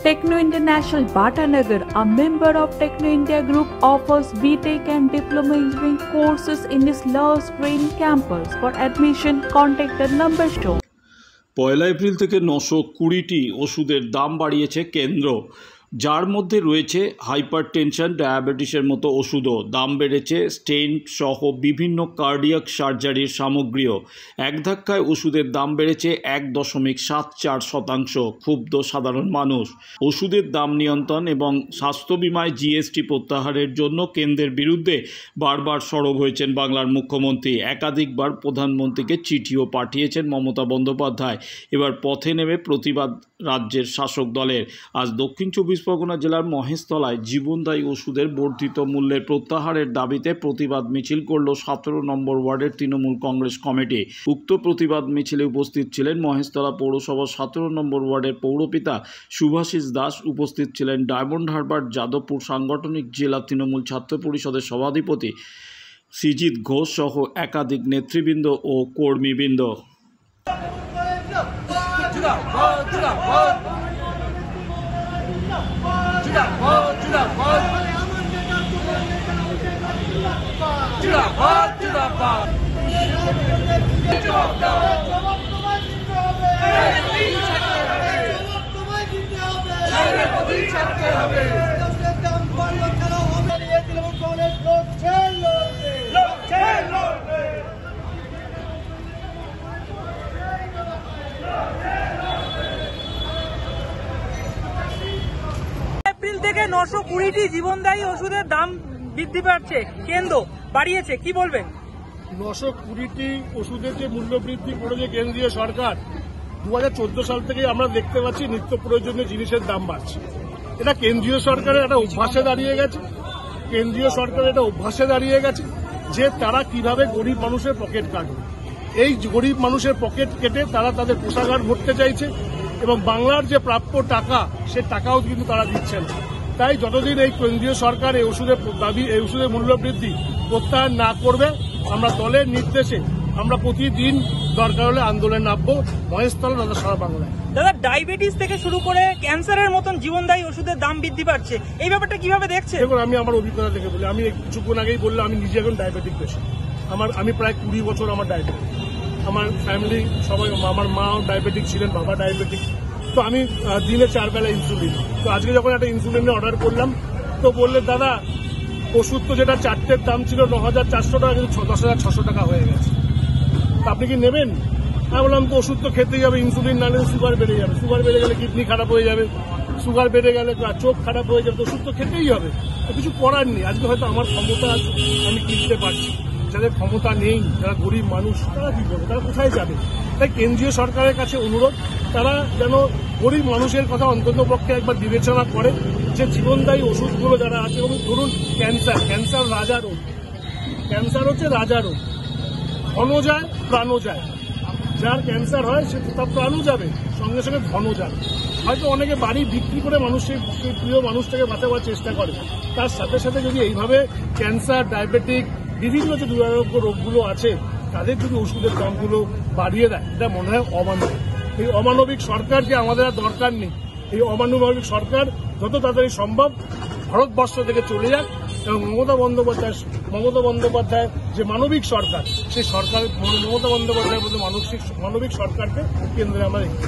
Techno International Bhatanagar, a member of Techno India Group, offers BTech and Diploma Engineering courses in its Love Green campus. For admission, contact the number shown. 1 April থেকে 920টি ওষুধের দাম বাড়িয়েছে কেন্দ্র, যার মধ্যে রয়েছে hypertension, ডায়াবেটিসের মতো ওষুধও। দাম বেড়েছে স্টেন্ট সহ বিভিন্ন কার্ডিয়াক সার্জারির সামগ্রীও। এক ধাক্কায় ওষুধের দাম বেড়েছে 1.74%। ক্ষুব্ধ সাধারণ মানুষ। ওষুধের দাম নিয়ন্ত্রণ এবং স্বাস্থ্য বিমায় জিএসটি প্রত্যাহারের জন্য কেন্দ্রের বিরুদ্ধে বারবার সরব হয়েছেন বাংলার মুখ্যমন্ত্রী। একাধিকবার প্রধানমন্ত্রীকে চিঠিও পাঠিয়েছেন মমতা বন্দ্যোপাধ্যায়। এবার পথে নেমে প্রতিবাদ রাজ্যের শাসক দলের। আজ দক্ষিণ 24 পরগনা জেলার মহেশতলায় জীবনদায়ী ওষুধের বর্ধিত মূল্যের প্রত্যাহারের দাবিতে প্রতিবাদ মিছিল করল 17 নম্বর ওয়ার্ডের তৃণমূল কংগ্রেস কমিটি। উক্ত প্রতিবাদ মিছিলে উপস্থিত ছিলেন মহেশতলা পৌরসভার 17 নম্বর ওয়ার্ডের পৌরপিতা শুভাশিস দাস। উপস্থিত ছিলেন ডায়মন্ড হারবার যাদবপুর সাংগঠনিক জেলা তৃণমূল ছাত্র পরিষদের সভাধিপতি সৃজিত ঘোষ সহ একাধিক নেতৃবৃন্দ ও কর্মীবৃন্দ। এপ্রিল থেকে 920টি জীবনদায়ী ওষুধের দাম বৃদ্ধি পাচ্ছে, কেন্দ্র বাড়িয়েছে, কি বলবেন? 920টি ওষুধের যে মূল্য বৃদ্ধি করেছে কেন্দ্রীয় সরকার, 2014 সাল থেকে আমরা দেখতে পাচ্ছি নিত্য প্রয়োজনীয় জিনিসের দাম বাড়ছে। এটা কেন্দ্রীয় সরকারের একটা অভ্যাসে দাঁড়িয়ে গেছে। কেন্দ্রীয় সরকারের একটা অভ্যাসে দাঁড়িয়ে গেছে যে তারা কিভাবে গরিব মানুষের পকেট কাটবে। এই গরিব মানুষের পকেট কেটে তারা তাদের কোষাগার ভরতে চাইছে এবং বাংলার যে প্রাপ্য টাকা, সে টাকাও কিন্তু তারা দিচ্ছে না। তাই যতদিন এই কেন্দ্রীয় সরকার এই ওষুধের দাবি, এই ওষুধের মূল্য বৃদ্ধি প্রত্যাহার না করবে, আমরা দলের নির্দেশে আমরা প্রতিদিন দরকার হলে আন্দোলনে নামবো মহেশতলা তথা সারা বাংলায়। দাদা, ডায়াবেটিস থেকে শুরু করে ক্যান্সারের মতন জীবনদায়ী ওষুধের দাম বৃদ্ধি পাচ্ছে, এই ব্যাপারটা কিভাবে দেখছেন? দেখুন, আমি আমার অভিজ্ঞতা থেকে বলি, আমি কিছুক্ষণ আগেই বললাম আমি নিজে এখন ডায়াবেটিক পেশেন্ট। আমি প্রায় 20 বছর আমার ডায়াবেটিক। আমার ফ্যামিলি সবাই, আমার মা ডায়াবেটিক ছিলেন, বাবা ডায়াবেটিক। তো আমি দিনে 4 বেলা ইনসুলিন। তো আজকে যখন একটা ইনসুলিনের অর্ডার করলাম, তো বললেন দাদা ওষুধ তো যেটা 4টের দাম ছিল 9,400 টাকা, কিন্তু 10,600 টাকা হয়ে গেছে, আপনি কি নেবেন? আমি বললাম তো ওষুধ তো খেতেই হবে, ইনসুলিন না নিলে সুগার বেড়ে যাবে, সুগার বেড়ে গেলে কিডনি খারাপ হয়ে যাবে, সুগার বেড়ে গেলে চোখ খারাপ হয়ে যাবে, ওষুধ তো খেতেই হবে। তো কিছু করার নেই। আজকে হয়তো আমার ক্ষমতা আছে, আমি কিনতে পারছি। যাদের ক্ষমতা নেই, যারা গরিব মানুষ, তারা কি করবে? তারা কোথায় যাবে? তাই কেন্দ্রীয় সরকারের কাছে অনুরোধ, তারা যেন গরিব মানুষের কথা অন্তত পক্ষে একবার বিবেচনা করে যে জীবনদায়ী ওষুধগুলো যারা আছে, এবং ধরুন ক্যান্সার রাজা রোগ, ক্যান্সার হচ্ছে রাজা রোগ, ধনও যায় প্রাণও যায়। যার ক্যান্সার হয় সে তার প্রাণও যাবে, সঙ্গে সঙ্গে ধনও যাবে। হয়তো অনেকে বাড়ি বিক্রি করে মানুষের সেই প্রিয় মানুষটাকে বাঁচাবার চেষ্টা করে। তার সাথে সাথে যদি এইভাবে ক্যান্সার, ডায়াবেটিক, বিভিন্ন যে দুরারোগ্য রোগগুলো আছে, তাদের যদি ওষুধের দামগুলো বাড়িয়ে দেয়, এটা মনে হয় অমানবিক। এই অমানবিক সরকারকে আমাদের আর দরকার নেই। এই অমানবিক সরকার যত তাড়াতাড়ি সম্ভব ভারতবর্ষ থেকে চলে যাক এবং মমতা বন্দ্যোপাধ্যায় যে মানবিক সরকার, সেই সরকার, মমতা বন্দ্যোপাধ্যায়ের মধ্যে মানবিক সরকারকে কেন্দ্রে আমরা রেখেছি।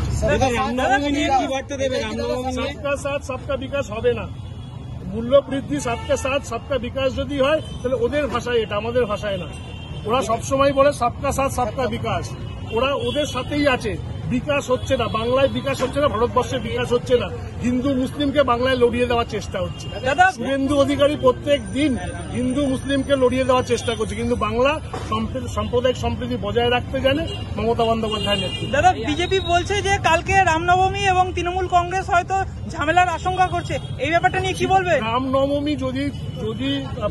সবকা সাথ সবকা বিকাশ হবে না। মূল্য বৃদ্ধি সবকা সাথ সবকা বিকাশ যদি হয়, তাহলে ওদের ভাষায় এটা, আমাদের ভাষায় না। ওরা সবসময় বলে সবকা সাথ সবকা বিকাশ, ওরা ওদের সাথেই আছে। বিকাশ হচ্ছে না, বাংলায় বিকাশ হচ্ছে না, ভারতবর্ষে বিকাশ হচ্ছে না। হিন্দু মুসলিমকে বাংলায় লড়িয়ে দেওয়ার চেষ্টা হচ্ছে। শুভেন্দু অধিকারী প্রত্যেক দিন হিন্দু মুসলিমকে লড়িয়ে দেওয়ার চেষ্টা করছে, কিন্তু বাংলা সাম্প্রদায়িক সম্প্রীতি বজায় রাখতে জানে মমতা বন্দ্যোপাধ্যায় নেতৃত্বে। দাদা, বিজেপি বলছে যে কালকে রামনবমী এবং তৃণমূল কংগ্রেস হয়তো ঝামেলার আশঙ্কা করছে, এই ব্যাপারটা নিয়ে কি বলবে? রামনবমী যদি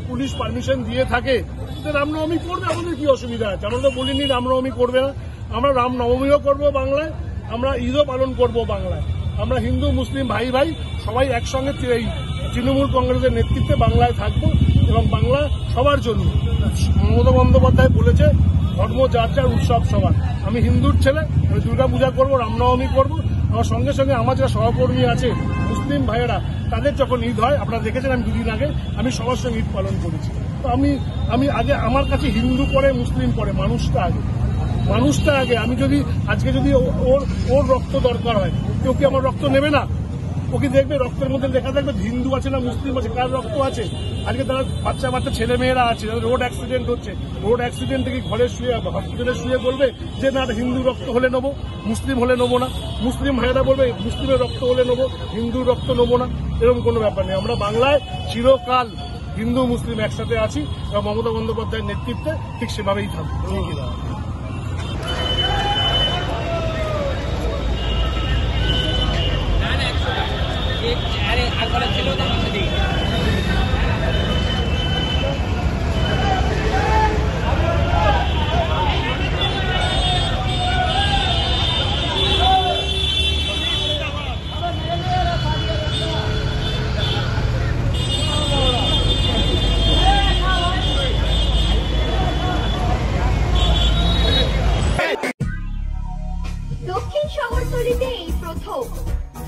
পুলিশ পারমিশন দিয়ে থাকে, রামনবমী করবে, আমাদের কি অসুবিধা আছে? আমরা তো বলিনি রামনবমী করবে না। আমরা রামনবমীও করবো বাংলায়, আমরা ঈদও পালন করবো বাংলায়। আমরা হিন্দু মুসলিম ভাই ভাই সবাই একসঙ্গে এই তৃণমূল কংগ্রেসের নেতৃত্বে বাংলায় থাকবো এবং বাংলা সবার জন্য। মমতা বন্দ্যোপাধ্যায় বলেছে ধর্ম যার যার, উৎসব সবার। আমি হিন্দুর ছেলে, আমি দুর্গা পূজা করবো, রামনবমী করবো, আমার সঙ্গে সঙ্গে আমার যারা সহকর্মী আছে মুসলিম ভাইয়েরা, তাদের যখন ঈদ হয়, আপনারা দেখেছেন আমি দুদিন আগে আমি সবার সঙ্গে ঈদ পালন করেছি। তো আমি আগে, আমার কাছে হিন্দু পরে মুসলিম পরে, মানুষটা আগে। আমি যদি আজকে যদি ওর রক্ত দরকার হয়, কেউ কি আমার রক্ত নেবে না? ওকে দেখবে রক্তের মধ্যে লেখা থাকবে হিন্দু আছে না মুসলিম আছে, কার রক্ত আছে। আজকে তারা বাচ্চা ছেলে মেয়েরা আছে, রোড অ্যাক্সিডেন্ট হচ্ছে, রোড অ্যাক্সিডেন্ট থেকে ঘরে শুয়ে হসপিটালে শুয়ে বলবে যে না হিন্দু রক্ত হলে নেবো, মুসলিম হলে নেবো না। মুসলিম ভাইয়েরা বলবে মুসলিমের রক্ত হলে নেবো, হিন্দুর রক্ত নেবো না। এরকম কোনো ব্যাপার নেই। আমরা বাংলায় চিরকাল হিন্দু মুসলিম একসাথে আছি এবং মমতা বন্দ্যোপাধ্যায়ের নেতৃত্বে ঠিক সেভাবেই থাকবে। দক্ষিণ শহরতলিতে এই প্রথম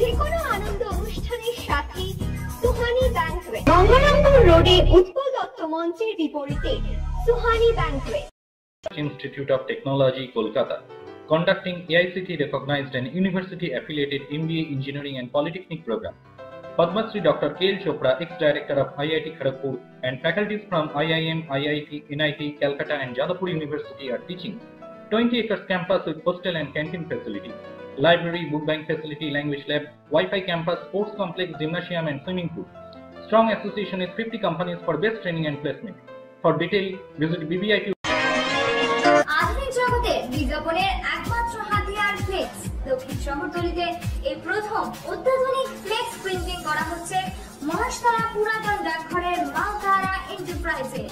যেকোনো আনন্দ অনুষ্ঠানের সাথে সুহানি ব্যাংকুয়েট, গঙ্গারামপুর রোডে উৎপল দত্ত মঞ্চের বিপরীতে Suhani banquet. Institute of Technology, Kolkata, conducting AICT recognized and university affiliated MBA Engineering and Polytechnic program. Padma Shri Dr. K.L. Chopra, ex-director of IIT Kharagpur, and faculties from IIM, IIT, NIT, Calcutta and Jadavpur University are teaching. 20 acres campus with hostel and canteen facility, library, book bank facility, language lab, Wi-Fi campus, sports complex, gymnasium and swimming pool. Strong association with 50 companies for best training and placement. For detail, visit BBIQ. আধুনিক জগতে বিজ্ঞাপনের একমাত্র হাতিয়ার flakes. দক্ষিণ শহরতলিতে এই প্রথম অত্যাধুনিক flakes printing করা হচ্ছে মহাশতলা পুরাতন ডাকঘরের মাতারা এন্টারপ্রাইজে।